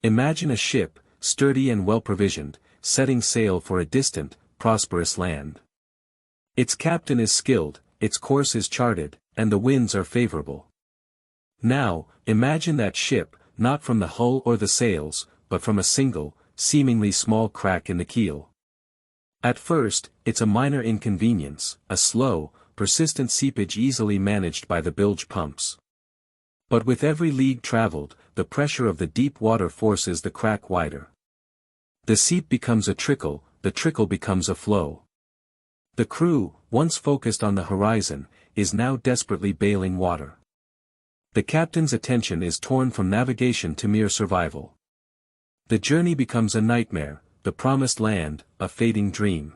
Imagine a ship, sturdy and well-provisioned, setting sail for a distant, prosperous land. Its captain is skilled, its course is charted, and the winds are favorable. Now, imagine that ship, not from the hull or the sails, but from a single, seemingly small crack in the keel. At first, it's a minor inconvenience, a slow, persistent seepage easily managed by the bilge pumps. But with every league traveled, the pressure of the deep water forces the crack wider. The seep becomes a trickle, the trickle becomes a flow. The crew, once focused on the horizon, is now desperately bailing water. The captain's attention is torn from navigation to mere survival. The journey becomes a nightmare, the promised land, a fading dream.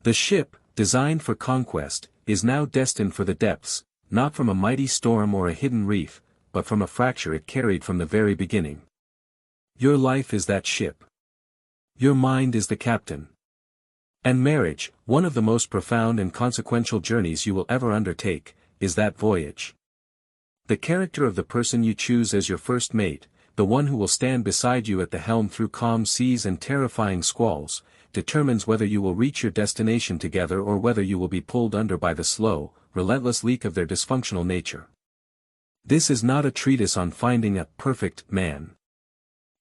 The ship, designed for conquest, is now destined for the depths, not from a mighty storm or a hidden reef, but from a fracture it carried from the very beginning. Your life is that ship. Your mind is the captain. And marriage, one of the most profound and consequential journeys you will ever undertake, is that voyage. The character of the person you choose as your first mate, the one who will stand beside you at the helm through calm seas and terrifying squalls, determines whether you will reach your destination together or whether you will be pulled under by the slow, relentless leak of their dysfunctional nature. This is not a treatise on finding a perfect man.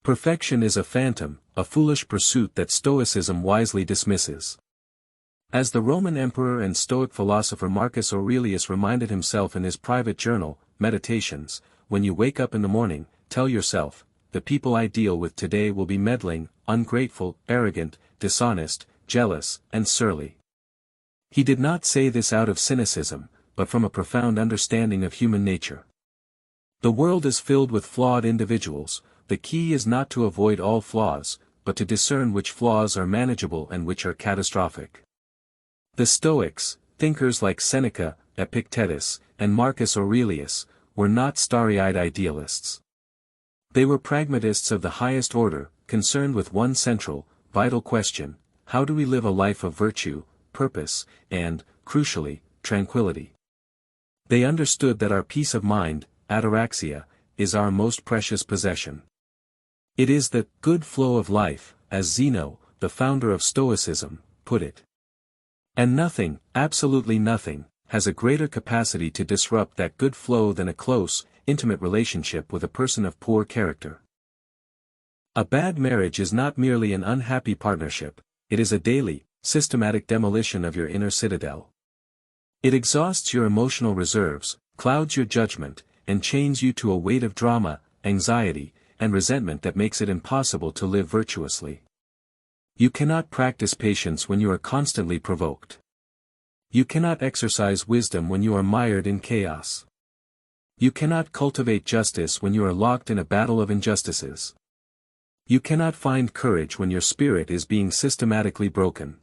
Perfection is a phantom, a foolish pursuit that Stoicism wisely dismisses. As the Roman emperor and Stoic philosopher Marcus Aurelius reminded himself in his private journal, Meditations, when you wake up in the morning, tell yourself, the people I deal with today will be meddling, ungrateful, arrogant, dishonest, jealous, and surly. He did not say this out of cynicism, but from a profound understanding of human nature. The world is filled with flawed individuals. The key is not to avoid all flaws, but to discern which flaws are manageable and which are catastrophic. The Stoics, thinkers like Seneca, Epictetus, and Marcus Aurelius, were not starry-eyed idealists. They were pragmatists of the highest order, concerned with one central, vital question: how do we live a life of virtue, purpose, and, crucially, tranquility? They understood that our peace of mind, ataraxia, is our most precious possession. It is the good flow of life, as Zeno, the founder of Stoicism, put it. And nothing, absolutely nothing, has a greater capacity to disrupt that good flow than a close, intimate relationship with a person of poor character. A bad marriage is not merely an unhappy partnership, it is a daily, systematic demolition of your inner citadel. It exhausts your emotional reserves, clouds your judgment, and chains you to a weight of drama, anxiety, and resentment that makes it impossible to live virtuously. You cannot practice patience when you are constantly provoked. You cannot exercise wisdom when you are mired in chaos. You cannot cultivate justice when you are locked in a battle of injustices. You cannot find courage when your spirit is being systematically broken.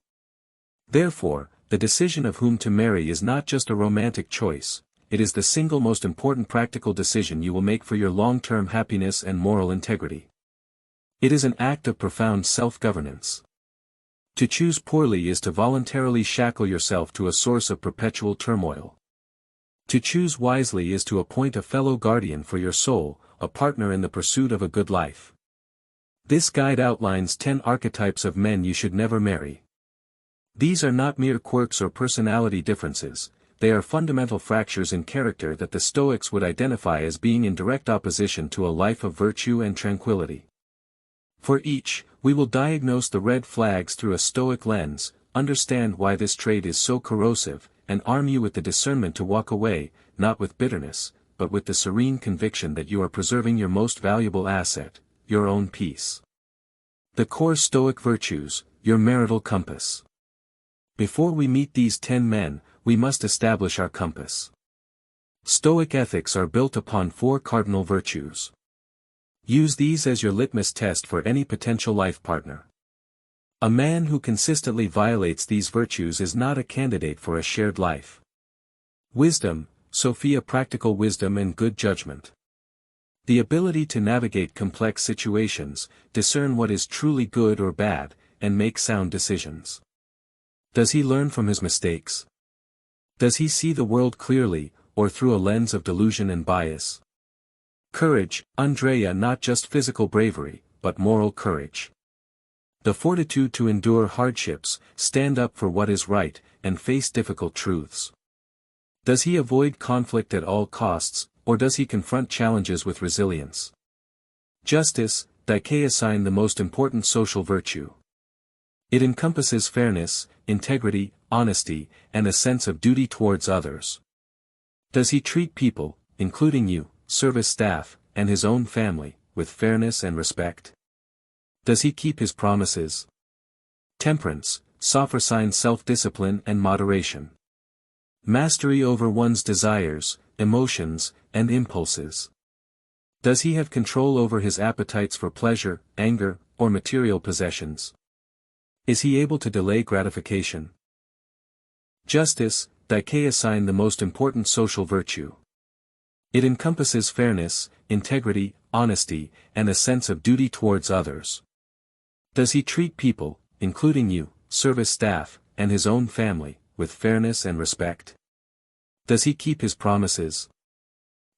Therefore, the decision of whom to marry is not just a romantic choice, it is the single most important practical decision you will make for your long-term happiness and moral integrity. It is an act of profound self-governance. To choose poorly is to voluntarily shackle yourself to a source of perpetual turmoil. To choose wisely is to appoint a fellow guardian for your soul, a partner in the pursuit of a good life. This guide outlines 10 archetypes of men you should never marry. These are not mere quirks or personality differences, they are fundamental fractures in character that the Stoics would identify as being in direct opposition to a life of virtue and tranquility. For each, we will diagnose the red flags through a Stoic lens, understand why this trait is so corrosive, and arm you with the discernment to walk away, not with bitterness, but with the serene conviction that you are preserving your most valuable asset, your own peace. The core Stoic virtues, your marital compass. Before we meet these 10 men, we must establish our compass. Stoic ethics are built upon 4 cardinal virtues. Use these as your litmus test for any potential life partner. A man who consistently violates these virtues is not a candidate for a shared life. Wisdom, Sophia, practical wisdom and good judgment. The ability to navigate complex situations, discern what is truly good or bad, and make sound decisions. Does he learn from his mistakes? Does he see the world clearly, or through a lens of delusion and bias? Courage, Andrea, not just physical bravery, but moral courage. The fortitude to endure hardships, stand up for what is right, and face difficult truths. Does he avoid conflict at all costs, or does he confront challenges with resilience? Justice, Dike, the most important social virtue. It encompasses fairness, integrity, honesty, and a sense of duty towards others. Does he treat people, including you, service staff, and his own family, with fairness and respect? Does he keep his promises? Temperance, Sophrosyne, self-discipline and moderation. Mastery over one's desires, emotions, and impulses. Does he have control over his appetites for pleasure, anger, or material possessions? Is he able to delay gratification? Justice, Dike, the most important social virtue. It encompasses fairness, integrity, honesty, and a sense of duty towards others. Does he treat people, including you, service staff, and his own family, with fairness and respect? Does he keep his promises?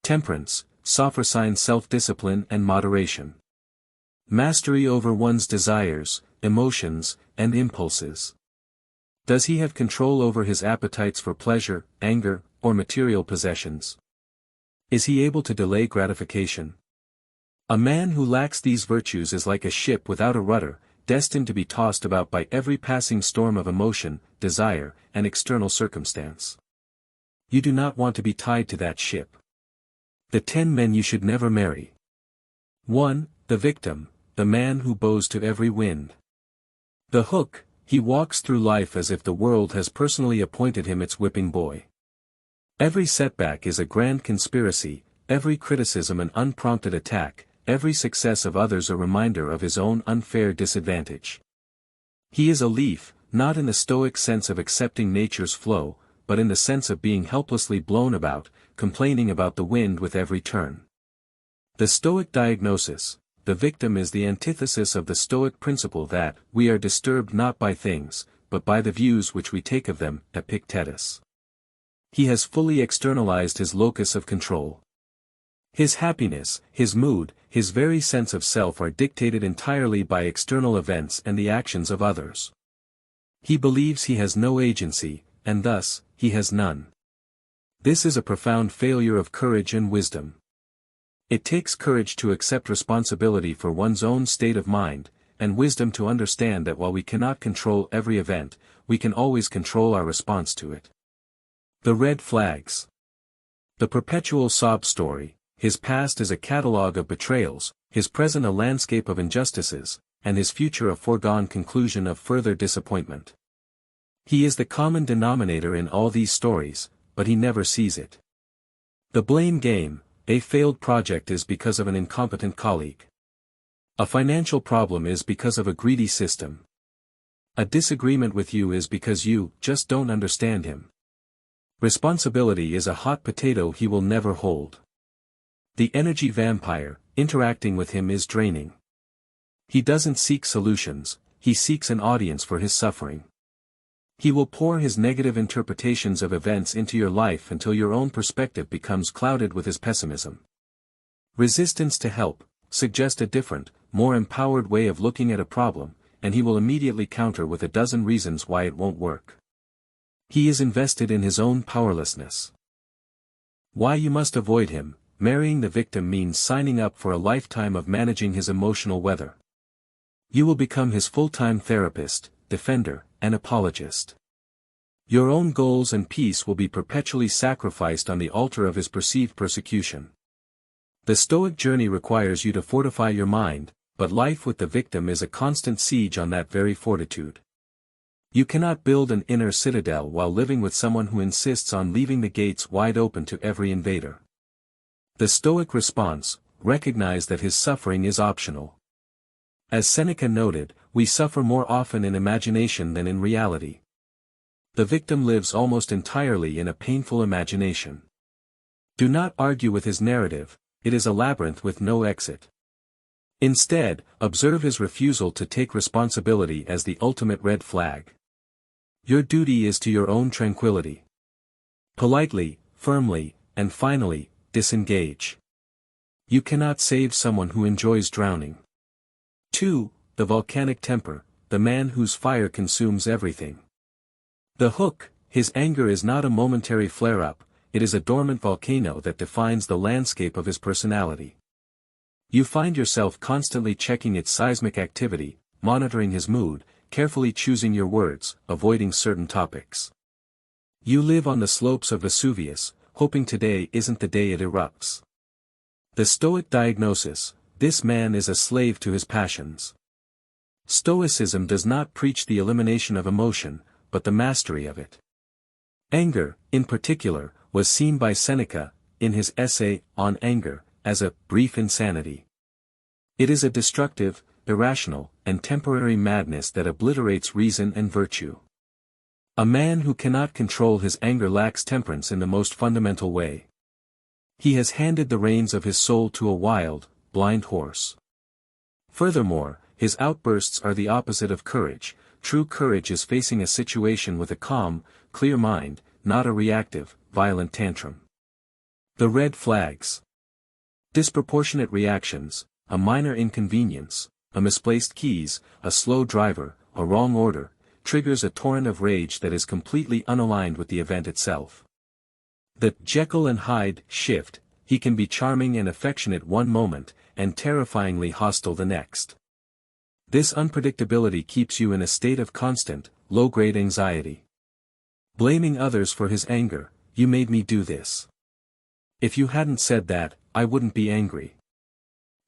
Temperance, Sophrosyne, self-discipline and moderation. Mastery over one's desires, emotions, and impulses. Does he have control over his appetites for pleasure, anger, or material possessions? Is he able to delay gratification? A man who lacks these virtues is like a ship without a rudder, destined to be tossed about by every passing storm of emotion, desire, and external circumstance. You do not want to be tied to that ship. The 10 men you should never marry. 1. The victim, the man who bows to every wind. The hook, he walks through life as if the world has personally appointed him its whipping boy. Every setback is a grand conspiracy, every criticism an unprompted attack, every success of others a reminder of his own unfair disadvantage. He is a leaf, not in the Stoic sense of accepting nature's flow, but in the sense of being helplessly blown about, complaining about the wind with every turn. The Stoic diagnosis: the victim is the antithesis of the Stoic principle that we are disturbed not by things, but by the views which we take of them, Epictetus. He has fully externalized his locus of control. His happiness, his mood, his very sense of self are dictated entirely by external events and the actions of others. He believes he has no agency, and thus, he has none. This is a profound failure of courage and wisdom. It takes courage to accept responsibility for one's own state of mind, and wisdom to understand that while we cannot control every event, we can always control our response to it. The red flags. The perpetual sob story: his past is a catalogue of betrayals, his present a landscape of injustices, and his future a foregone conclusion of further disappointment. He is the common denominator in all these stories, but he never sees it. The blame game: a failed project is because of an incompetent colleague. A financial problem is because of a greedy system. A disagreement with you is because you just don't understand him. Responsibility is a hot potato he will never hold. The energy vampire: interacting with him is draining. He doesn't seek solutions, he seeks an audience for his suffering. He will pour his negative interpretations of events into your life until your own perspective becomes clouded with his pessimism. Resistance to help: suggest a different, more empowered way of looking at a problem, and he will immediately counter with a dozen reasons why it won't work. He is invested in his own powerlessness. Why you must avoid him: marrying the victim means signing up for a lifetime of managing his emotional weather. You will become his full-time therapist, defender, and apologist. Your own goals and peace will be perpetually sacrificed on the altar of his perceived persecution. The Stoic journey requires you to fortify your mind, but life with the victim is a constant siege on that very fortitude. You cannot build an inner citadel while living with someone who insists on leaving the gates wide open to every invader. The Stoic response: recognize that his suffering is optional. As Seneca noted, we suffer more often in imagination than in reality. The victim lives almost entirely in a painful imagination. Do not argue with his narrative: it is a labyrinth with no exit. Instead, observe his refusal to take responsibility as the ultimate red flag. Your duty is to your own tranquility. Politely, firmly, and finally, disengage. You cannot save someone who enjoys drowning. 2. The volcanic temper, the man whose fire consumes everything. The hook, his anger is not a momentary flare-up, it is a dormant volcano that defines the landscape of his personality. You find yourself constantly checking its seismic activity, monitoring his mood, carefully choosing your words, avoiding certain topics. You live on the slopes of Vesuvius, hoping today isn't the day it erupts. The Stoic diagnosis: this man is a slave to his passions. Stoicism does not preach the elimination of emotion, but the mastery of it. Anger, in particular, was seen by Seneca, in his essay on anger, as a brief insanity. It is a destructive, irrational, and temporary madness that obliterates reason and virtue. A man who cannot control his anger lacks temperance in the most fundamental way. He has handed the reins of his soul to a wild, blind horse. Furthermore, his outbursts are the opposite of courage. True courage is facing a situation with a calm, clear mind, not a reactive, violent tantrum. The red flags. Disproportionate reactions, a minor inconvenience, a misplaced keys, a slow driver, a wrong order, triggers a torrent of rage that is completely unaligned with the event itself. The Jekyll and Hyde shift: he can be charming and affectionate one moment, and terrifyingly hostile the next. This unpredictability keeps you in a state of constant, low-grade anxiety. Blaming others for his anger: you made me do this. If you hadn't said that, I wouldn't be angry.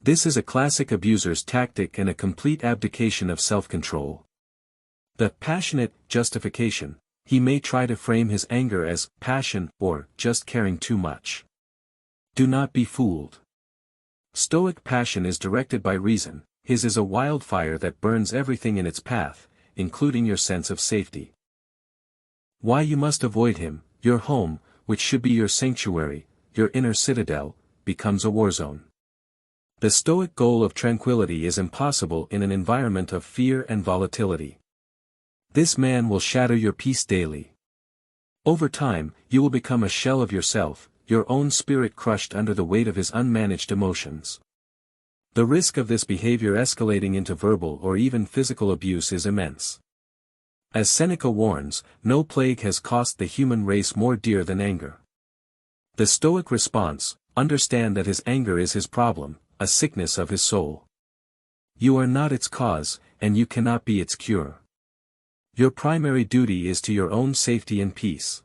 This is a classic abuser's tactic and a complete abdication of self-control. The passionate justification: he may try to frame his anger as passion or just caring too much. Do not be fooled. Stoic passion is directed by reason. His is a wildfire that burns everything in its path, including your sense of safety. Why you must avoid him: your home, which should be your sanctuary, your inner citadel, becomes a war zone. The Stoic goal of tranquility is impossible in an environment of fear and volatility. This man will shatter your peace daily. Over time, you will become a shell of yourself, your own spirit crushed under the weight of his unmanaged emotions. The risk of this behavior escalating into verbal or even physical abuse is immense. As Seneca warns, no plague has cost the human race more dear than anger. The Stoic response: understand that his anger is his problem, a sickness of his soul. You are not its cause, and you cannot be its cure. Your primary duty is to your own safety and peace.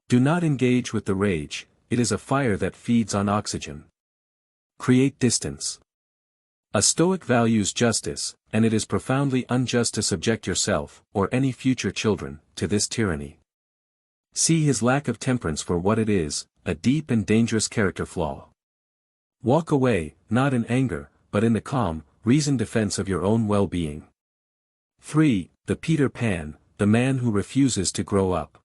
Do not engage with the rage, it is a fire that feeds on oxygen. Create distance. A Stoic values justice, and it is profoundly unjust to subject yourself, or any future children, to this tyranny. See his lack of temperance for what it is: a deep and dangerous character flaw. Walk away, not in anger, but in the calm, reasoned defense of your own well-being. 3. The Peter Pan, the man who refuses to grow up.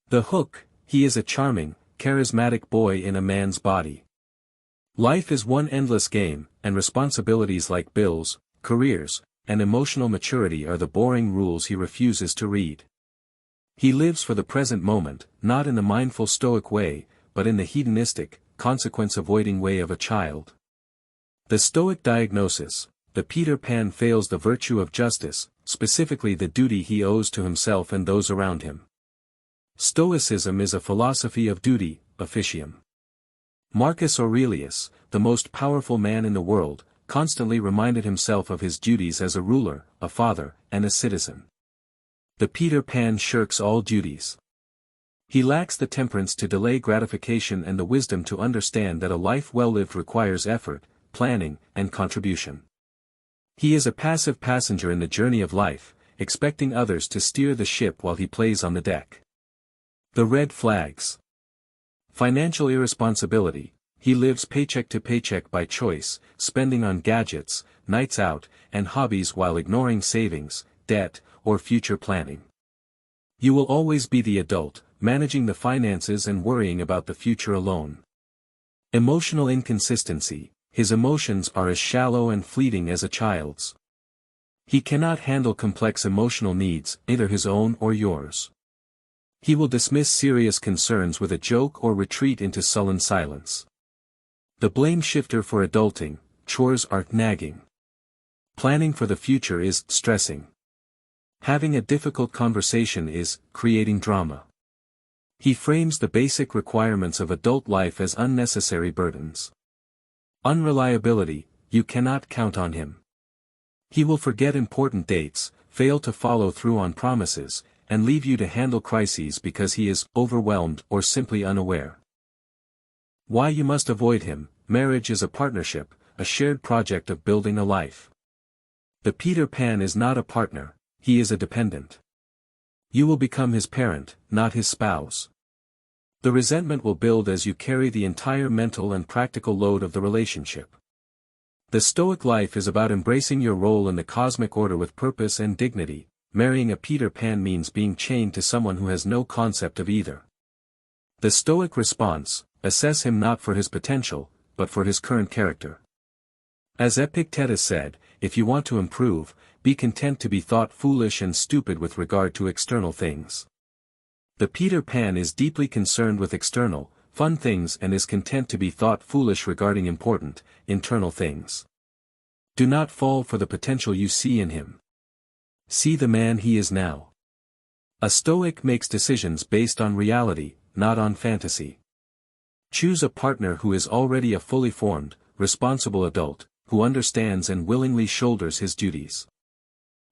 The hook: he is a charming, charismatic boy in a man's body. Life is one endless game, and responsibilities like bills, careers, and emotional maturity are the boring rules he refuses to read. He lives for the present moment, not in the mindful Stoic way, but in the hedonistic, consequence-avoiding way of a child. The Stoic diagnosis: the Peter Pan fails the virtue of justice, specifically the duty he owes to himself and those around him. Stoicism is a philosophy of duty, officium. Marcus Aurelius, the most powerful man in the world, constantly reminded himself of his duties as a ruler, a father, and a citizen. The Peter Pan shirks all duties. He lacks the temperance to delay gratification and the wisdom to understand that a life well lived requires effort, planning, and contribution. He is a passive passenger in the journey of life, expecting others to steer the ship while he plays on the deck. The red flags. Financial irresponsibility: he lives paycheck to paycheck by choice, spending on gadgets, nights out, and hobbies while ignoring savings, debt, or future planning. You will always be the adult, managing the finances and worrying about the future alone. Emotional inconsistency: his emotions are as shallow and fleeting as a child's. He cannot handle complex emotional needs, either his own or yours. He will dismiss serious concerns with a joke or retreat into sullen silence. The blame shifter for adulting, chores are nagging. Planning for the future is stressing. Having a difficult conversation is creating drama. He frames the basic requirements of adult life as unnecessary burdens. Unreliability, you cannot count on him. He will forget important dates, fail to follow through on promises, and leave you to handle crises because he is overwhelmed or simply unaware. Why you must avoid him. Marriage is a partnership, a shared project of building a life. The Peter Pan is not a partner, he is a dependent. You will become his parent, not his spouse. The resentment will build as you carry the entire mental and practical load of the relationship. The Stoic life is about embracing your role in the cosmic order with purpose and dignity. Marrying a Peter Pan means being chained to someone who has no concept of either. The Stoic response: assess him not for his potential, but for his current character. As Epictetus said, if you want to improve, be content to be thought foolish and stupid with regard to external things. The Peter Pan is deeply concerned with external, fun things and is content to be thought foolish regarding important, internal things. Do not fall for the potential you see in him. See the man he is now. A Stoic makes decisions based on reality, not on fantasy. Choose a partner who is already a fully formed, responsible adult, who understands and willingly shoulders his duties.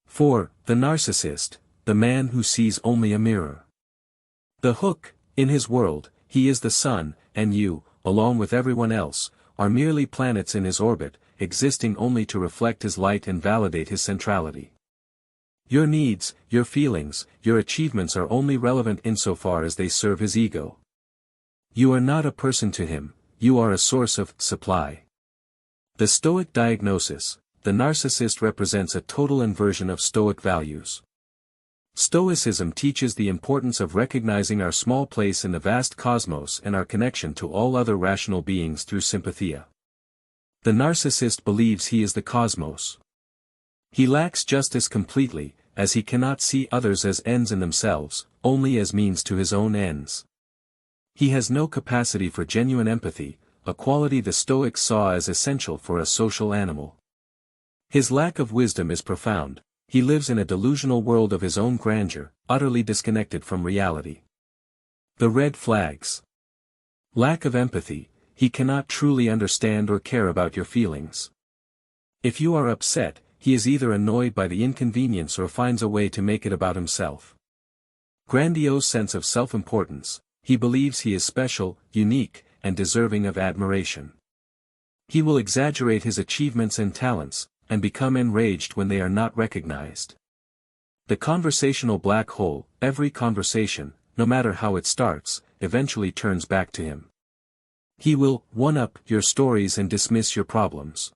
4. The Narcissist, the man who sees only a mirror. The hook, in his world, he is the sun, and you, along with everyone else, are merely planets in his orbit, existing only to reflect his light and validate his centrality. Your needs, your feelings, your achievements are only relevant insofar as they serve his ego. You are not a person to him, you are a source of supply. The Stoic diagnosis: the narcissist represents a total inversion of Stoic values. Stoicism teaches the importance of recognizing our small place in the vast cosmos and our connection to all other rational beings through sympathia. The narcissist believes he is the cosmos. He lacks justice completely, as he cannot see others as ends in themselves, only as means to his own ends. He has no capacity for genuine empathy, a quality the Stoics saw as essential for a social animal. His lack of wisdom is profound. He lives in a delusional world of his own grandeur, utterly disconnected from reality. The red flags. Lack of empathy: he cannot truly understand or care about your feelings. If you are upset, he is either annoyed by the inconvenience or finds a way to make it about himself. Grandiose sense of self-importance: he believes he is special, unique, and deserving of admiration. He will exaggerate his achievements and talents, and become enraged when they are not recognized. The conversational black hole: every conversation, no matter how it starts, eventually turns back to him. He will one-up your stories and dismiss your problems.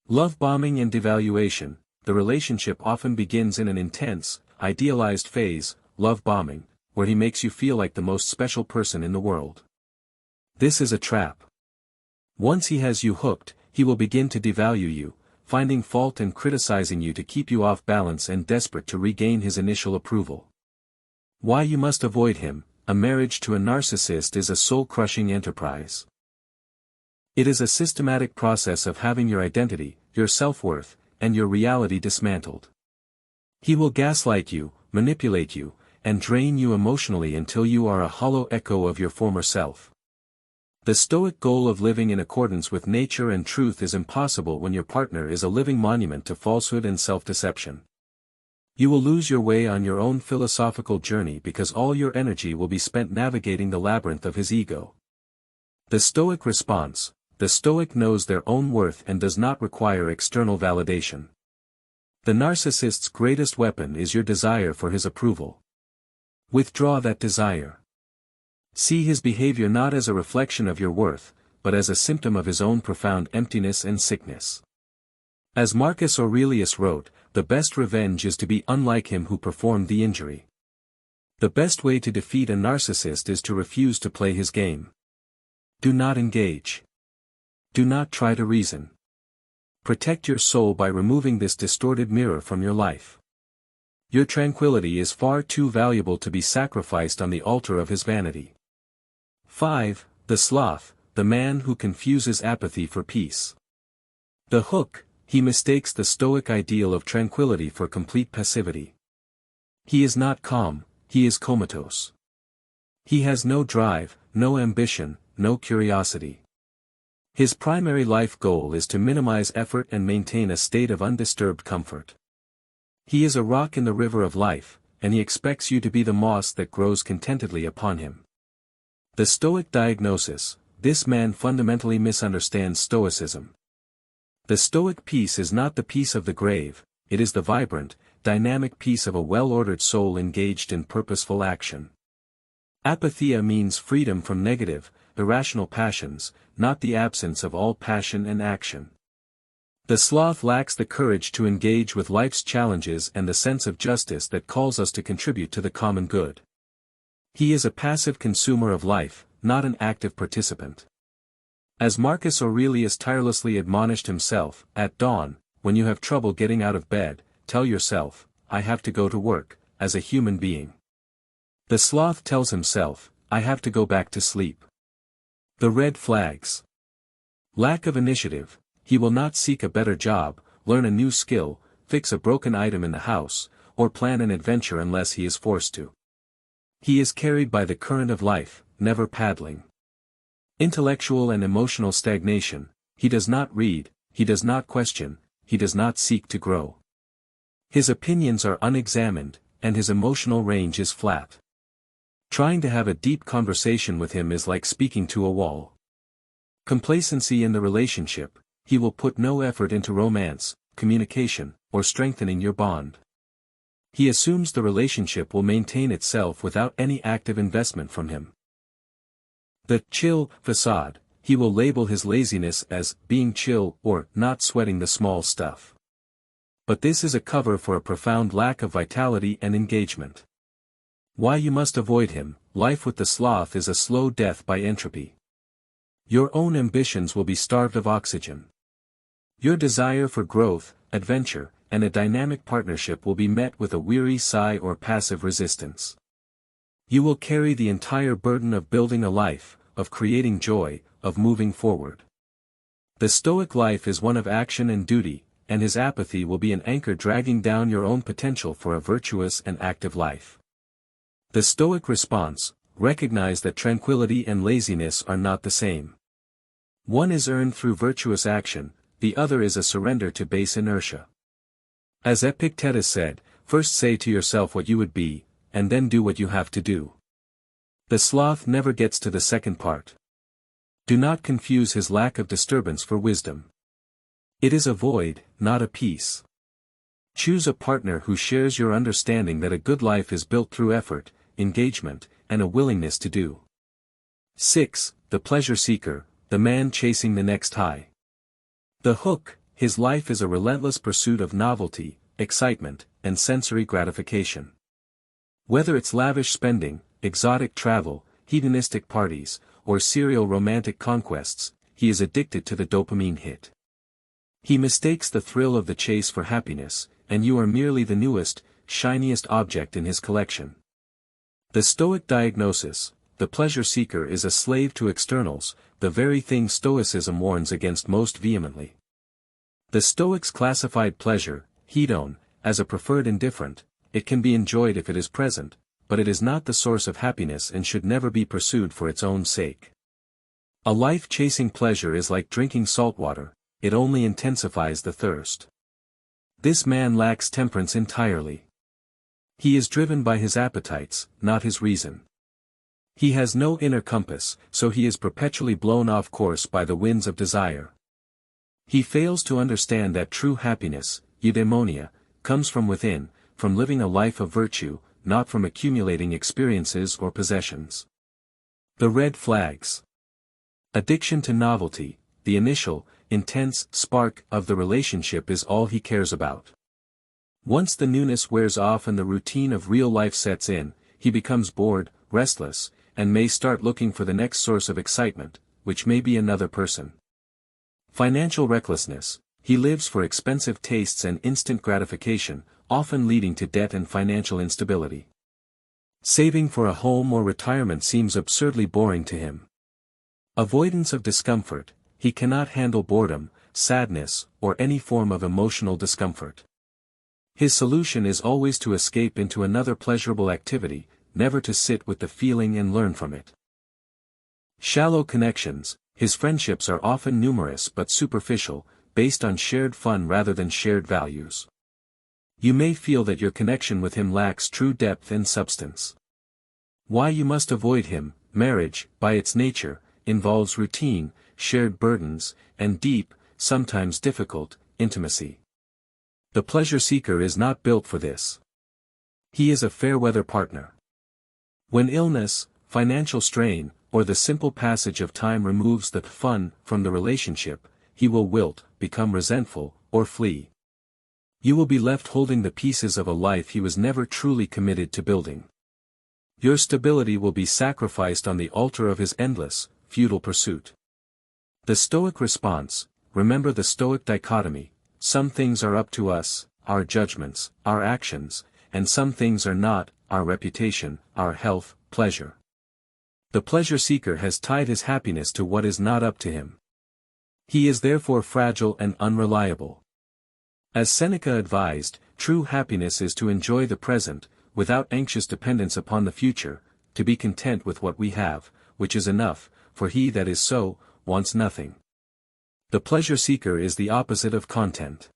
Love bombing and devaluation: the relationship often begins in an intense, idealized phase, love bombing, where he makes you feel like the most special person in the world. This is a trap. Once he has you hooked, he will begin to devalue you, finding fault and criticizing you to keep you off balance and desperate to regain his initial approval. Why you must avoid him. A marriage to a narcissist is a soul-crushing enterprise. It is a systematic process of having your identity, your self-worth, and your reality dismantled. He will gaslight you, manipulate you, and drain you emotionally until you are a hollow echo of your former self. The Stoic goal of living in accordance with nature and truth is impossible when your partner is a living monument to falsehood and self-deception. You will lose your way on your own philosophical journey because all your energy will be spent navigating the labyrinth of his ego. The Stoic response: the Stoic knows their own worth and does not require external validation. The narcissist's greatest weapon is your desire for his approval. Withdraw that desire. See his behavior not as a reflection of your worth, but as a symptom of his own profound emptiness and sickness. As Marcus Aurelius wrote, the best revenge is to be unlike him who performed the injury. The best way to defeat a narcissist is to refuse to play his game. Do not engage. Do not try to reason. Protect your soul by removing this distorted mirror from your life. Your tranquility is far too valuable to be sacrificed on the altar of his vanity. 5. The sloth, the man who confuses apathy for peace. The hook, he mistakes the Stoic ideal of tranquility for complete passivity. He is not calm, he is comatose. He has no drive, no ambition, no curiosity. His primary life goal is to minimize effort and maintain a state of undisturbed comfort. He is a rock in the river of life, and he expects you to be the moss that grows contentedly upon him. The Stoic diagnosis: this man fundamentally misunderstands Stoicism. The Stoic peace is not the peace of the grave, it is the vibrant, dynamic peace of a well-ordered soul engaged in purposeful action. Apatheia means freedom from negative, irrational passions, not the absence of all passion and action. The sloth lacks the courage to engage with life's challenges and the sense of justice that calls us to contribute to the common good. He is a passive consumer of life, not an active participant. As Marcus Aurelius tirelessly admonished himself, at dawn, when you have trouble getting out of bed, tell yourself, I have to go to work, as a human being. The sloth tells himself, I have to go back to sleep. The red flags. Lack of initiative: he will not seek a better job, learn a new skill, fix a broken item in the house, or plan an adventure unless he is forced to. He is carried by the current of life, never paddling. Intellectual and emotional stagnation: he does not read, he does not question, he does not seek to grow. His opinions are unexamined, and his emotional range is flat. Trying to have a deep conversation with him is like speaking to a wall. Complacency in the relationship: he will put no effort into romance, communication, or strengthening your bond. He assumes the relationship will maintain itself without any active investment from him. The chill facade: he will label his laziness as being chill or not sweating the small stuff. But this is a cover for a profound lack of vitality and engagement. Why you must avoid him: life with the sloth is a slow death by entropy. Your own ambitions will be starved of oxygen. Your desire for growth, adventure, and a dynamic partnership will be met with a weary sigh or passive resistance. You will carry the entire burden of building a life, of creating joy, of moving forward. The Stoic life is one of action and duty, and his apathy will be an anchor dragging down your own potential for a virtuous and active life. The Stoic response: recognize that tranquility and laziness are not the same. One is earned through virtuous action, the other is a surrender to base inertia. As Epictetus said, first say to yourself what you would be, and then do what you have to do. The sloth never gets to the second part. Do not confuse his lack of disturbance for wisdom. It is a void, not a peace. Choose a partner who shares your understanding that a good life is built through effort, engagement, and a willingness to do. 6. The pleasure seeker, the man chasing the next high. The hook: his life is a relentless pursuit of novelty, excitement, and sensory gratification. Whether it's lavish spending, exotic travel, hedonistic parties, or serial romantic conquests, he is addicted to the dopamine hit. He mistakes the thrill of the chase for happiness, and you are merely the newest, shiniest object in his collection. The Stoic diagnosis: the pleasure seeker is a slave to externals, the very thing Stoicism warns against most vehemently. The Stoics classified pleasure, hedon, as a preferred indifferent. It can be enjoyed if it is present, but it is not the source of happiness and should never be pursued for its own sake. A life chasing pleasure is like drinking salt water, it only intensifies the thirst. This man lacks temperance entirely. He is driven by his appetites, not his reason. He has no inner compass, so he is perpetually blown off course by the winds of desire. He fails to understand that true happiness, eudaimonia, comes from within, from living a life of virtue, not from accumulating experiences or possessions. The red flags. Addiction to novelty: the initial, intense spark of the relationship is all he cares about. Once the newness wears off and the routine of real life sets in, he becomes bored, restless, and may start looking for the next source of excitement, which may be another person. Financial recklessness: he lives for expensive tastes and instant gratification, often leading to debt and financial instability. Saving for a home or retirement seems absurdly boring to him. Avoidance of discomfort: he cannot handle boredom, sadness, or any form of emotional discomfort. His solution is always to escape into another pleasurable activity, never to sit with the feeling and learn from it. Shallow connections: his friendships are often numerous but superficial, based on shared fun rather than shared values. You may feel that your connection with him lacks true depth and substance. Why you must avoid him: marriage, by its nature, involves routine, shared burdens, and deep, sometimes difficult, intimacy. The pleasure seeker is not built for this. He is a fair-weather partner. When illness, financial strain, or the simple passage of time removes the fun from the relationship, he will wilt, become resentful, or flee. You will be left holding the pieces of a life he was never truly committed to building. Your stability will be sacrificed on the altar of his endless, futile pursuit. The Stoic response: remember the Stoic dichotomy: some things are up to us, our judgments, our actions, and some things are not, our reputation, our health, pleasure. The pleasure seeker has tied his happiness to what is not up to him. He is therefore fragile and unreliable. As Seneca advised, true happiness is to enjoy the present, without anxious dependence upon the future, to be content with what we have, which is enough, for he that is so, wants nothing. The pleasure seeker is the opposite of content.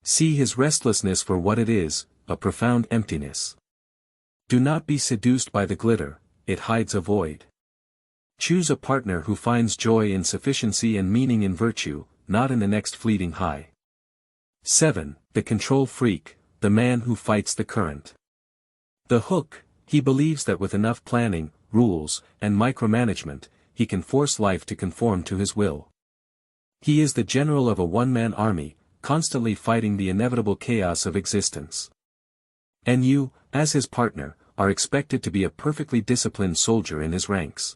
See his restlessness for what it is, a profound emptiness. Do not be seduced by the glitter, it hides a void. Choose a partner who finds joy in sufficiency and meaning in virtue, not in the next fleeting high. 7. The control freak, the man who fights the current. The hook: he believes that with enough planning, rules, and micromanagement, he can force life to conform to his will. He is the general of a one-man army, constantly fighting the inevitable chaos of existence. And you, as his partner, are expected to be a perfectly disciplined soldier in his ranks.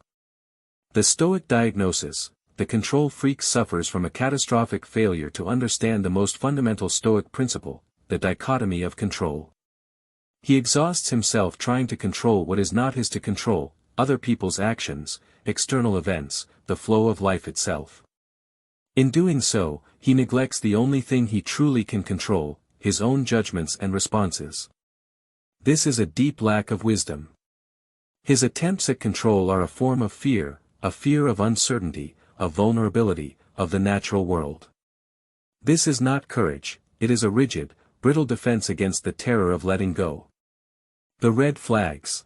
The Stoic diagnosis: the control freak suffers from a catastrophic failure to understand the most fundamental Stoic principle, the dichotomy of control. He exhausts himself trying to control what is not his to control: other people's actions, external events, the flow of life itself. In doing so, he neglects the only thing he truly can control, his own judgments and responses. This is a deep lack of wisdom. His attempts at control are a form of fear, a fear of uncertainty, of vulnerability, of the natural world. This is not courage, it is a rigid, brittle defense against the terror of letting go. The red flags.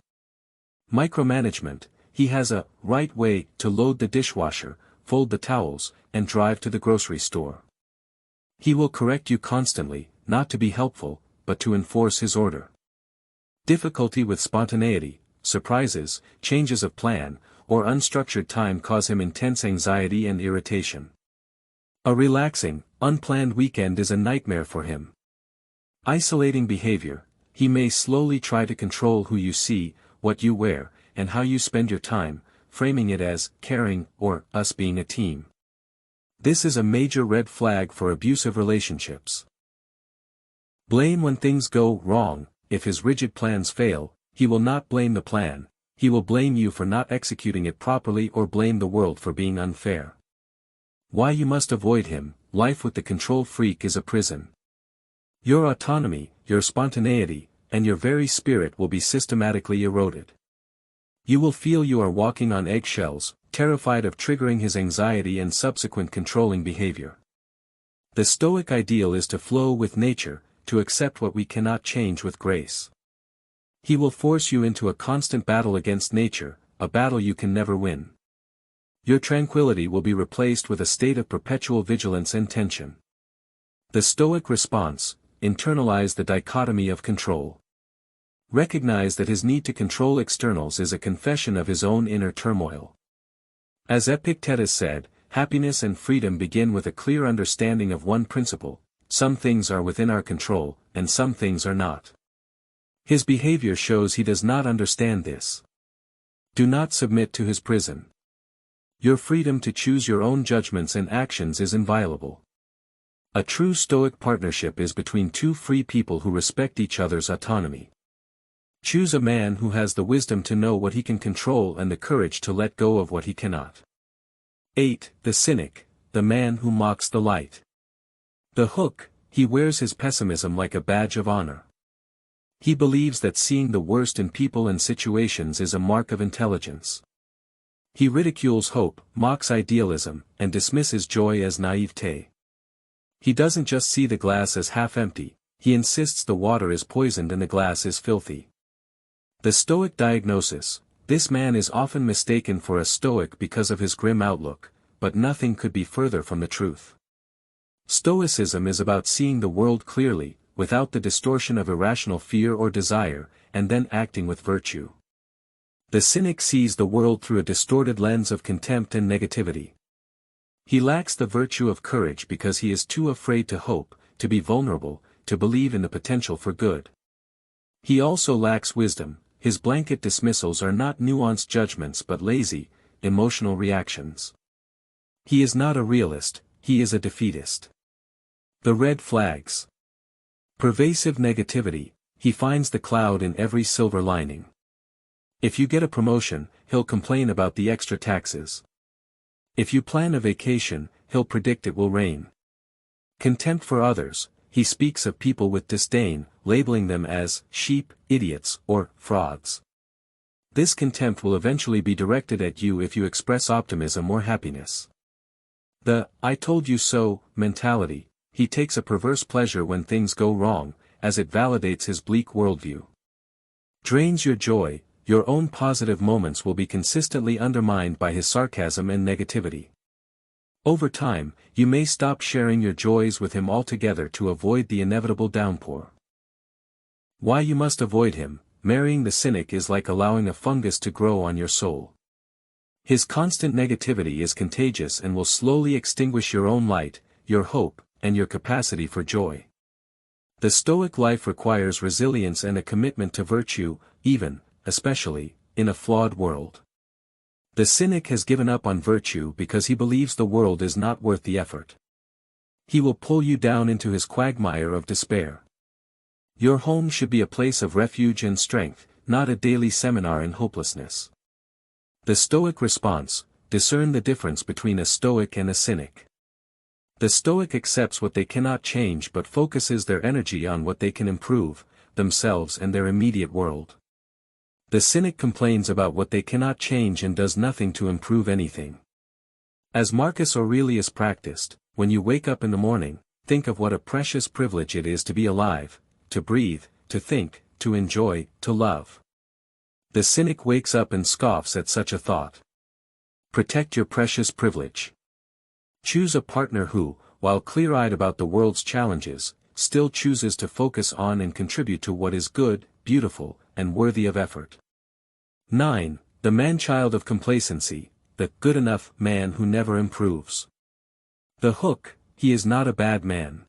Micromanagement: he has a right way to load the dishwasher, fold the towels, and drive to the grocery store. He will correct you constantly, not to be helpful, but to enforce his order. Difficulty with spontaneity: surprises, changes of plan, or unstructured time cause him intense anxiety and irritation. A relaxing, unplanned weekend is a nightmare for him. Isolating behavior: he may slowly try to control who you see, what you wear, and how you spend your time, framing it as caring or us being a team. This is a major red flag for abusive relationships. Blame when things go wrong: if his rigid plans fail, he will not blame the plan, he will blame you for not executing it properly or blame the world for being unfair. Why you must avoid him: life with the control freak is a prison. Your autonomy, your spontaneity, and your very spirit will be systematically eroded. You will feel you are walking on eggshells, terrified of triggering his anxiety and subsequent controlling behavior. The Stoic ideal is to flow with nature, to accept what we cannot change with grace. He will force you into a constant battle against nature, a battle you can never win. Your tranquility will be replaced with a state of perpetual vigilance and tension. The Stoic response: internalize the dichotomy of control. Recognize that his need to control externals is a confession of his own inner turmoil. As Epictetus said, happiness and freedom begin with a clear understanding of one principle: some things are within our control, and some things are not. His behavior shows he does not understand this. Do not submit to his prison. Your freedom to choose your own judgments and actions is inviolable. A true Stoic partnership is between two free people who respect each other's autonomy. Choose a man who has the wisdom to know what he can control and the courage to let go of what he cannot. 8. The cynic, the man who mocks the light. The hook, he wears his pessimism like a badge of honor. He believes that seeing the worst in people and situations is a mark of intelligence. He ridicules hope, mocks idealism, and dismisses joy as naivete. He doesn't just see the glass as half empty, he insists the water is poisoned and the glass is filthy. The Stoic diagnosis: this man is often mistaken for a Stoic because of his grim outlook, but nothing could be further from the truth. Stoicism is about seeing the world clearly, without the distortion of irrational fear or desire, and then acting with virtue. The cynic sees the world through a distorted lens of contempt and negativity. He lacks the virtue of courage because he is too afraid to hope, to be vulnerable, to believe in the potential for good. He also lacks wisdom. His blanket dismissals are not nuanced judgments but lazy, emotional reactions. He is not a realist, he is a defeatist. The red flags. Pervasive negativity: he finds the cloud in every silver lining. If you get a promotion, he'll complain about the extra taxes. If you plan a vacation, he'll predict it will rain. Contempt for others: he speaks of people with disdain, labeling them as sheep, idiots, or frauds. This contempt will eventually be directed at you if you express optimism or happiness. The "I told you so" mentality: he takes a perverse pleasure when things go wrong, as it validates his bleak worldview. Drains your joy: your own positive moments will be consistently undermined by his sarcasm and negativity. Over time, you may stop sharing your joys with him altogether to avoid the inevitable downpour. Why you must avoid him: marrying the cynic is like allowing a fungus to grow on your soul. His constant negativity is contagious and will slowly extinguish your own light, your hope, and your capacity for joy. The Stoic life requires resilience and a commitment to virtue, even, especially, in a flawed world. The cynic has given up on virtue because he believes the world is not worth the effort. He will pull you down into his quagmire of despair. Your home should be a place of refuge and strength, not a daily seminar in hopelessness. The Stoic response: discern the difference between a Stoic and a cynic. The Stoic accepts what they cannot change but focuses their energy on what they can improve, themselves and their immediate world. The cynic complains about what they cannot change and does nothing to improve anything. As Marcus Aurelius practiced, when you wake up in the morning, think of what a precious privilege it is to be alive, to breathe, to think, to enjoy, to love. The cynic wakes up and scoffs at such a thought. Protect your precious privilege. Choose a partner who, while clear-eyed about the world's challenges, still chooses to focus on and contribute to what is good, beautiful, and worthy of effort. 9. The man-child of complacency, the good enough man who never improves. The hook: he is not a bad man.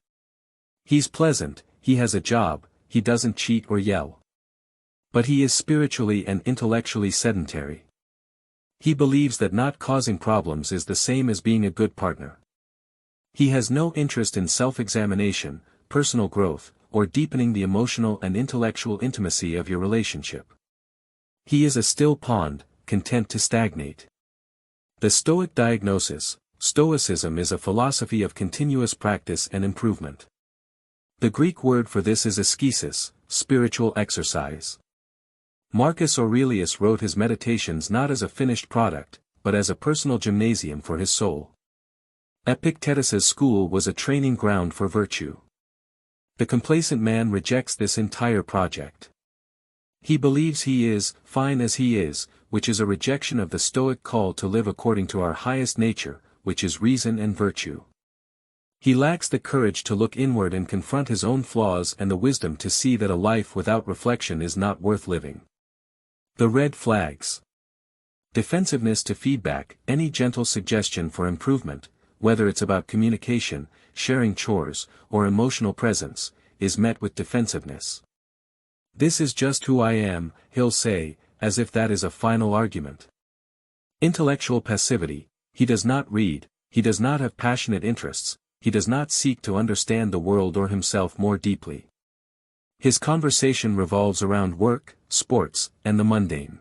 He's pleasant, he has a job, he doesn't cheat or yell. But he is spiritually and intellectually sedentary. He believes that not causing problems is the same as being a good partner. He has no interest in self-examination, personal growth, or deepening the emotional and intellectual intimacy of your relationship. He is a still pond, content to stagnate. The Stoic diagnosis: Stoicism is a philosophy of continuous practice and improvement. The Greek word for this is askesis, spiritual exercise. Marcus Aurelius wrote his Meditations not as a finished product, but as a personal gymnasium for his soul. Epictetus's school was a training ground for virtue. The complacent man rejects this entire project. He believes he is fine as he is, which is a rejection of the Stoic call to live according to our highest nature, which is reason and virtue. He lacks the courage to look inward and confront his own flaws and the wisdom to see that a life without reflection is not worth living. The red flags. Defensiveness to feedback: any gentle suggestion for improvement, whether it's about communication, sharing chores, or emotional presence, is met with defensiveness. "This is just who I am," he'll say, as if that is a final argument. Intellectual passivity: he does not read, he does not have passionate interests, he does not seek to understand the world or himself more deeply. His conversation revolves around work, sports, and the mundane.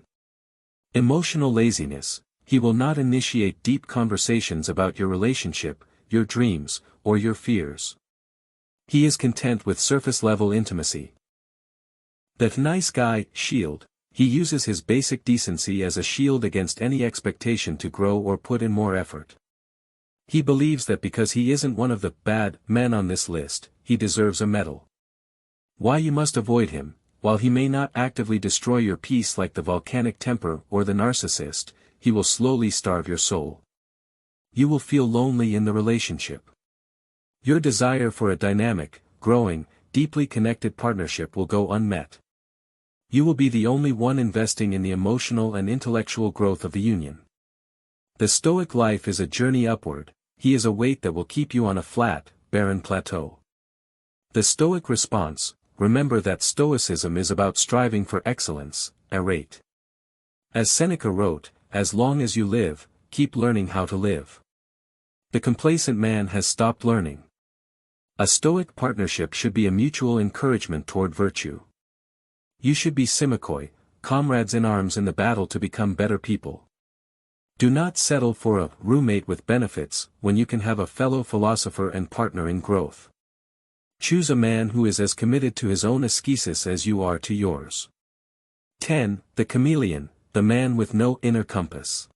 Emotional laziness: He will not initiate deep conversations about your relationship, your dreams, or your fears. He is content with surface-level intimacy. That nice guy, shield. He uses his basic decency as a shield against any expectation to grow or put in more effort. He believes that because he isn't one of the bad men on this list, he deserves a medal. Why you must avoid him. While he may not actively destroy your peace like the volcanic temper or the narcissist, he will slowly starve your soul. You will feel lonely in the relationship. Your desire for a dynamic, growing, deeply connected partnership will go unmet. You will be the only one investing in the emotional and intellectual growth of the union. The Stoic life is a journey upward. He is a weight that will keep you on a flat, barren plateau. The Stoic response: remember that Stoicism is about striving for excellence, arete. As Seneca wrote, as long as you live, keep learning how to live. The complacent man has stopped learning. A Stoic partnership should be a mutual encouragement toward virtue. You should be simikoi, comrades in arms in the battle to become better people. Do not settle for a roommate with benefits when you can have a fellow philosopher and partner in growth. Choose a man who is as committed to his own ascesis as you are to yours. 10. The chameleon, the man with no inner compass.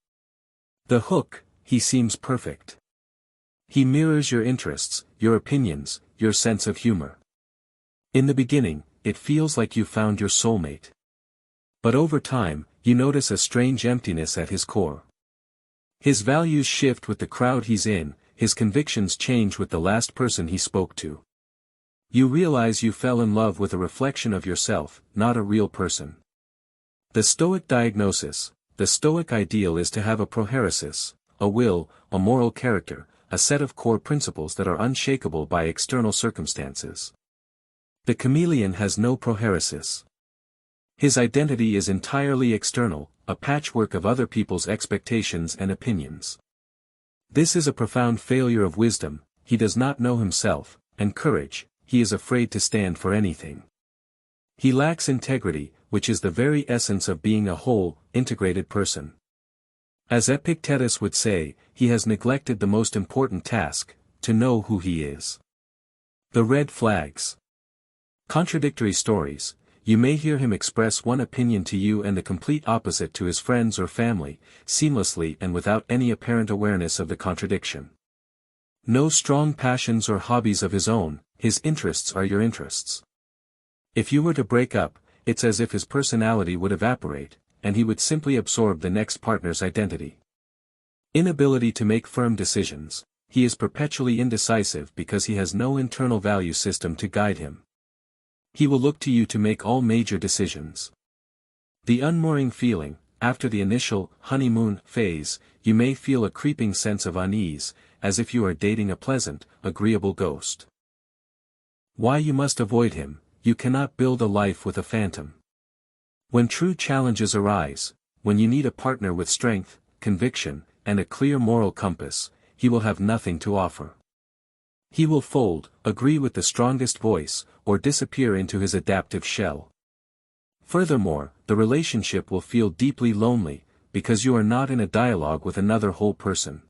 The hook, he seems perfect. He mirrors your interests, your opinions, your sense of humor. In the beginning, it feels like you found your soulmate. But over time, you notice a strange emptiness at his core. His values shift with the crowd he's in, his convictions change with the last person he spoke to. You realize you fell in love with a reflection of yourself, not a real person. The Stoic diagnosis: the Stoic ideal is to have a prohairesis, a will, a moral character, a set of core principles that are unshakable by external circumstances. The chameleon has no prohairesis. His identity is entirely external, a patchwork of other people's expectations and opinions. This is a profound failure of wisdom. He does not know himself, and courage. He is afraid to stand for anything. He lacks integrity, which is the very essence of being a whole, integrated person. As Epictetus would say, he has neglected the most important task, to know who he is. The red flags. Contradictory stories. You may hear him express one opinion to you and the complete opposite to his friends or family, seamlessly and without any apparent awareness of the contradiction. No strong passions or hobbies of his own, his interests are your interests. If you were to break up, it's as if his personality would evaporate, and he would simply absorb the next partner's identity. Inability to make firm decisions. He is perpetually indecisive because he has no internal value system to guide him. He will look to you to make all major decisions. The unmooring feeling: after the initial honeymoon phase, you may feel a creeping sense of unease, as if you are dating a pleasant, agreeable ghost. Why you must avoid him: you cannot build a life with a phantom. When true challenges arise, when you need a partner with strength, conviction, and a clear moral compass, he will have nothing to offer. He will fold, agree with the strongest voice, or disappear into his adaptive shell. Furthermore, the relationship will feel deeply lonely, because you are not in a dialogue with another whole person.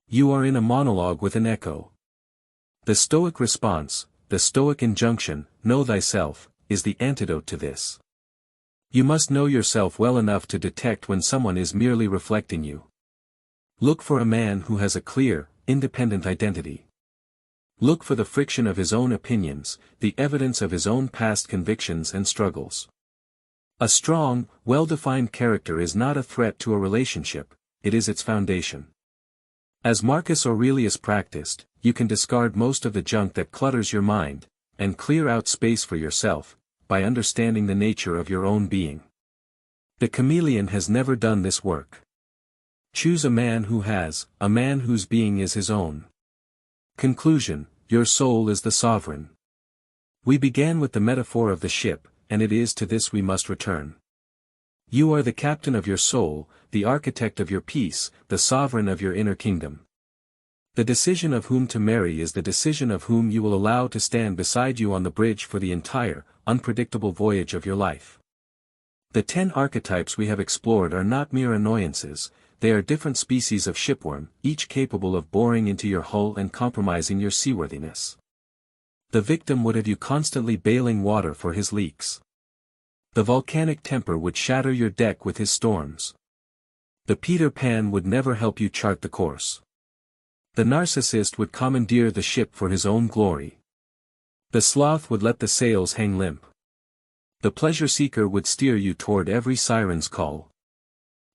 You are in a monologue with an echo. The Stoic response, the Stoic injunction, know thyself, is the antidote to this. You must know yourself well enough to detect when someone is merely reflecting you. Look for a man who has a clear, independent identity. Look for the friction of his own opinions, the evidence of his own past convictions and struggles. A strong, well-defined character is not a threat to a relationship, it is its foundation. As Marcus Aurelius practiced, you can discard most of the junk that clutters your mind, and clear out space for yourself, by understanding the nature of your own being. The chameleon has never done this work. Choose a man who has, a man whose being is his own. Conclusion: your soul is the sovereign. We began with the metaphor of the ship, and it is to this we must return. You are the captain of your soul, the architect of your peace, the sovereign of your inner kingdom. The decision of whom to marry is the decision of whom you will allow to stand beside you on the bridge for the entire, unpredictable voyage of your life. The 10 archetypes we have explored are not mere annoyances, they are different species of shipworm, each capable of boring into your hull and compromising your seaworthiness. The victim would have you constantly bailing water for his leaks. The volcanic temper would shatter your deck with his storms. The Peter Pan would never help you chart the course. The narcissist would commandeer the ship for his own glory. The sloth would let the sails hang limp. The pleasure seeker would steer you toward every siren's call.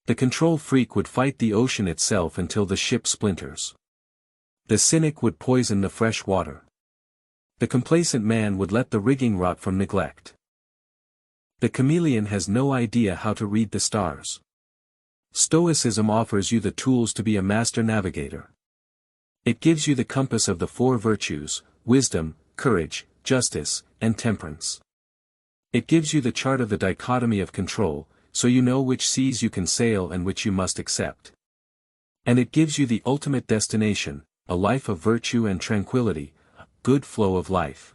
The control freak would fight the ocean itself until the ship splinters. The cynic would poison the fresh water. The complacent man would let the rigging rot from neglect. The chameleon has no idea how to read the stars. Stoicism offers you the tools to be a master navigator. It gives you the compass of the four virtues: wisdom, courage, justice, and temperance. It gives you the chart of the dichotomy of control, so you know which seas you can sail and which you must accept. And it gives you the ultimate destination, a life of virtue and tranquility, a good flow of life.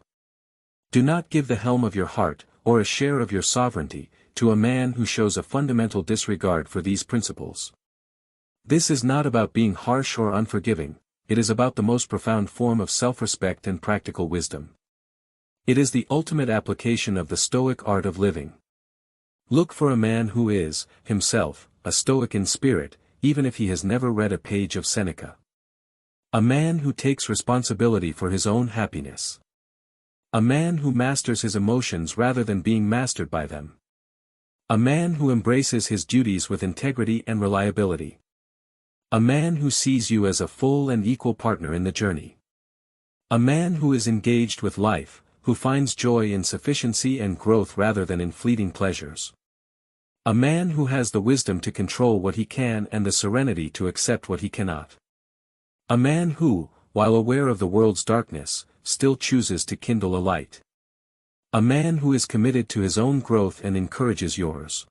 Do not give the helm of your heart, or a share of your sovereignty, to a man who shows a fundamental disregard for these principles. This is not about being harsh or unforgiving, it is about the most profound form of self-respect and practical wisdom. It is the ultimate application of the Stoic art of living. Look for a man who is, himself, a Stoic in spirit, even if he has never read a page of Seneca. A man who takes responsibility for his own happiness. A man who masters his emotions rather than being mastered by them. A man who embraces his duties with integrity and reliability. A man who sees you as a full and equal partner in the journey. A man who is engaged with life, who finds joy in sufficiency and growth rather than in fleeting pleasures. A man who has the wisdom to control what he can and the serenity to accept what he cannot. A man who, while aware of the world's darkness, still chooses to kindle a light. A man who is committed to his own growth and encourages yours.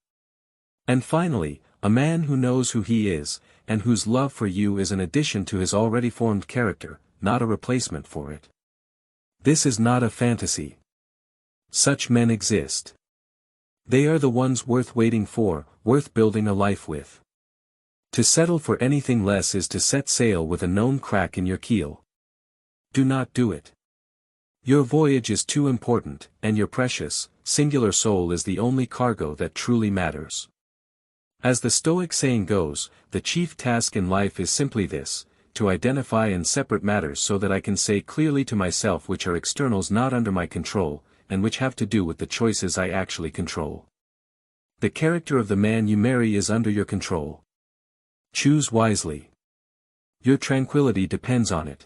And finally, a man who knows who he is, and whose love for you is an addition to his already formed character, not a replacement for it. This is not a fantasy. Such men exist. They are the ones worth waiting for, worth building a life with. To settle for anything less is to set sail with a known crack in your keel. Do not do it. Your voyage is too important, and your precious, singular soul is the only cargo that truly matters. As the Stoic saying goes, the chief task in life is simply this: to identify and separate matters so that I can say clearly to myself which are externals not under my control, and which have to do with the choices I actually control. The character of the man you marry is under your control. Choose wisely. Your tranquility depends on it.